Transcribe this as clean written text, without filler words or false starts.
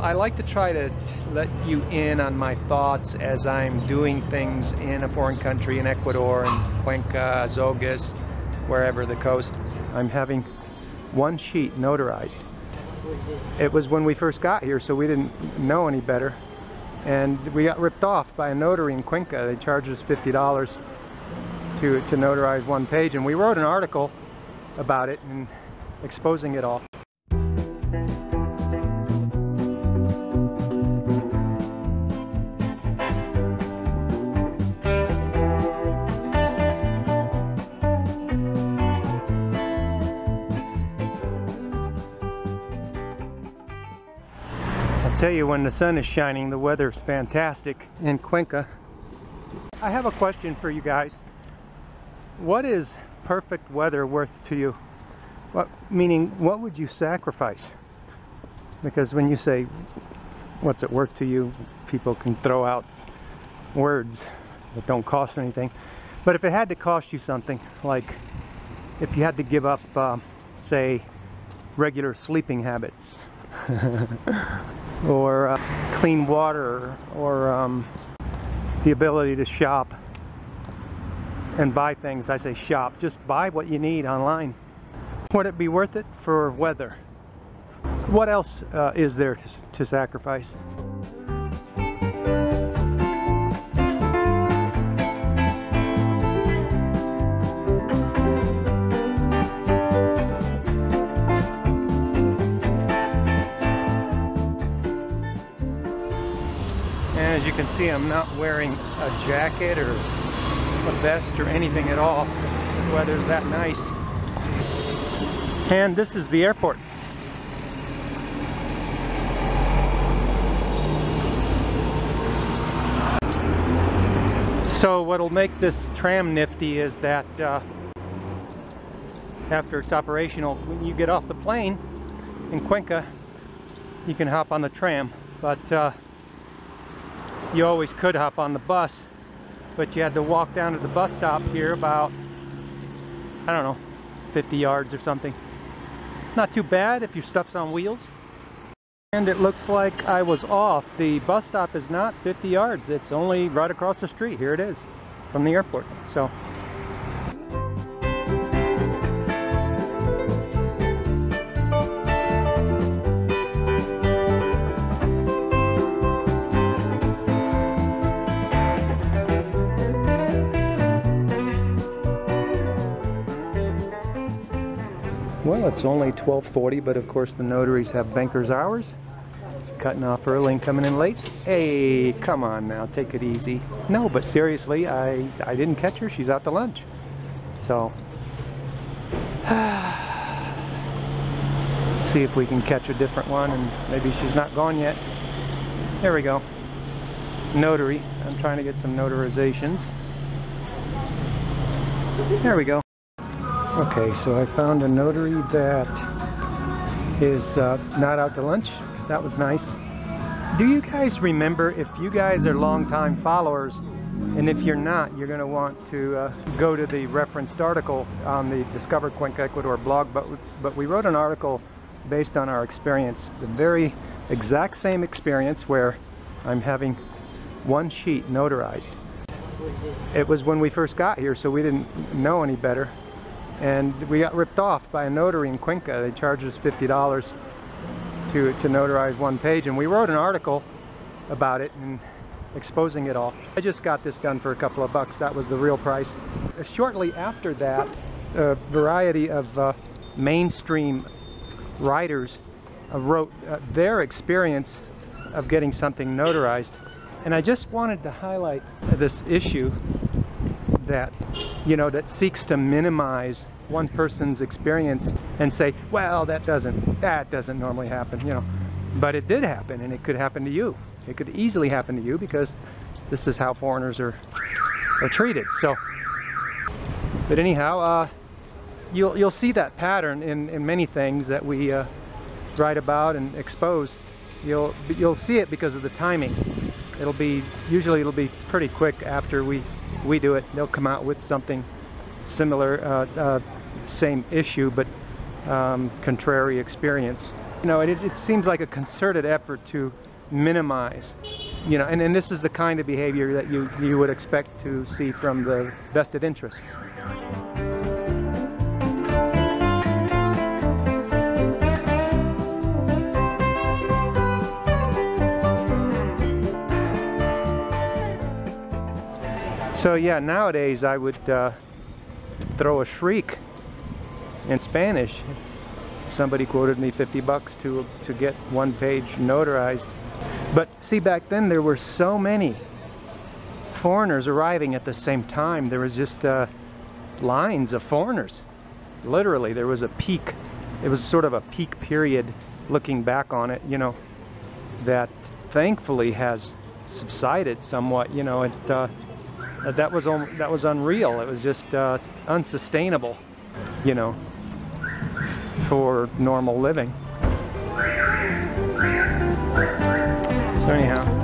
I like to try to let you in on my thoughts as I'm doing things in a foreign country, in Ecuador, in Cuenca, Azogues, wherever the coast. I'm having one sheet notarized. It was when we first got here, so we didn't know any better. And we got ripped off by a notary in Cuenca. They charged us $50 to notarize one page, and we wrote an article about it and exposing it all. I'll tell you, when the sun is shining, the weather's fantastic in Cuenca. I have a question for you guys. What is perfect weather worth to you? Meaning, what would you sacrifice? Because when you say, what's it worth to you, people can throw out words that don't cost anything. But if it had to cost you something, like if you had to give up, say, regular sleeping habits, or clean water, or the ability to shop and buy things. I say shop, just buy what you need online. Would it be worth it for weather? What else is there to sacrifice? As you can see, I'm not wearing a jacket or a vest or anything at all. The weather's that nice. And this is the airport. So what'll make this tram nifty is that after it's operational, when you get off the plane in Cuenca, you can hop on the tram. But you always could hop on the bus, but you had to walk down to the bus stop here about, I don't know, 50 yards or something. Not too bad if your stuff's on wheels. And it looks like I was off. The bus stop is not 50 yards. It's only right across the street. Here it is from the airport. So. Well, it's only 12:40, but of course the notaries have banker's hours. Cutting off early and coming in late. Hey, come on now, take it easy. No, but seriously, I didn't catch her. She's out to lunch. So, let's see if we can catch a different one, and maybe she's not gone yet. There we go. Notary. I'm trying to get some notarizations. There we go. Okay, so I found a notary that is not out to lunch. That was nice. Do you guys remember, if you guys are longtime followers, and if you're not, you're going to want to go to the referenced article on the Discover Cuenca Ecuador blog, but we wrote an article based on our experience, the very exact same experience where I'm having one sheet notarized. It was when we first got here, so we didn't know any better. And we got ripped off by a notary in Cuenca. They charged us $50 to notarize one page, and we wrote an article about it and exposing it all. I just got this done for a couple of bucks. That was the real price. Shortly after that, a variety of mainstream writers wrote their experience of getting something notarized. And I just wanted to highlight this issue that, you know, that seeks to minimize one person's experience and say, well, that doesn't normally happen, you know. But it did happen, and it could happen to you. It could easily happen to you, because this is how foreigners are treated. So, but anyhow, you'll see that pattern in many things that we write about and expose. You'll see it because of the timing. Usually it'll be pretty quick after we do it. They'll come out with something similar, same issue, but contrary experience. You know, it seems like a concerted effort to minimize, you know, and this is the kind of behavior that you would expect to see from the vested interests. So yeah, nowadays I would throw a shriek in Spanish. Somebody quoted me $50 to get one page notarized. But see, back then there were so many foreigners arriving at the same time. There was just lines of foreigners. Literally, there was a peak. It was sort of a peak period, looking back on it, you know, that thankfully has subsided somewhat. You know, that was unreal. It was just unsustainable, you know, for normal living. So anyhow,